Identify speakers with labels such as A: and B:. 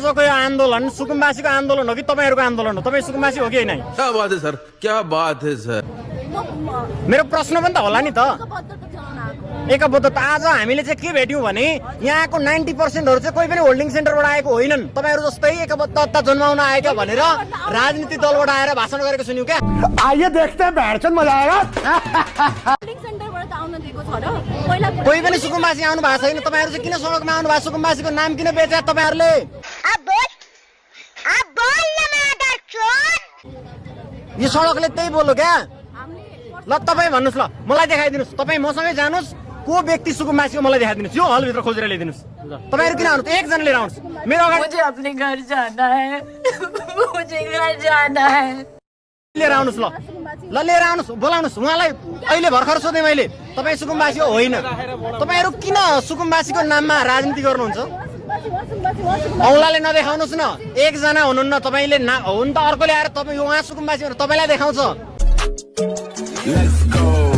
A: आजको यो आन्दोलन सुकुम्बासीको आन्दोलन हो कि तपाईहरुको आन्दोलन हो? तपाई सुकुम्बासी हो कि हैन?
B: क्या बात है सर, क्या बात है सर।
A: मेरो प्रश्न पनि त होला नि त। एकबद्धता आज हामीले चाहिँ के भेट्यौं भने यहाँको 90% चाहिँ कोही पनि होल्डिङ सेन्टरबाट आएको होइनन्। तपाईहरु जस्तै एकबद्धता जन्माउन आएका भनेर राजनीतिक दलबाट आएर भाषण गरेको सुन्यौ क्या?
C: आइए देखते हैं, भैरचंद मजा आएगा।
A: कोही पनि सुकुम्बासी आउनु भएको छैन। तपाईहरु चाहिँ किन सडकमा आउनु भएको? सुकुम्बासीको नाम किन बेचे तपाईहरुले? यो सडकले त्यही बोल्यो क्या? ल तपाई भन्नुस्, ल मलाई देखाइदिनुस्। तपाई मसँगै जानुस्, को व्यक्ति सुकुम्बासीको मलाई देखाइदिनुस्। यो हलभित्र खोजेर ल्याइदिनुस्। तपाईहरु किन आउनु? एकजना लिएर आउनुस्। मेरो अगाडि
D: मुझे अपने घर जाना है, मुझे घर जाना है।
A: लिएर आउनुस्, ल लिएर आउनुस्, बोलाउनुस् उहाँलाई। अहिले भर्खर सोधेँ मैले, तपाई सुकुम्बासी हो होइन? तपाईहरु किन सुकुम्बासीको नाममा राजनीति गर्नुहुन्छ? औलाले नदेखाउनुस् न। एकजना हुनुहुन्न, तपाईले हुन त अर्कोले आएर तपाई उहाँ सुकुम्बासी भनेर तपाईलाई देखाउँछ।
B: Let's go.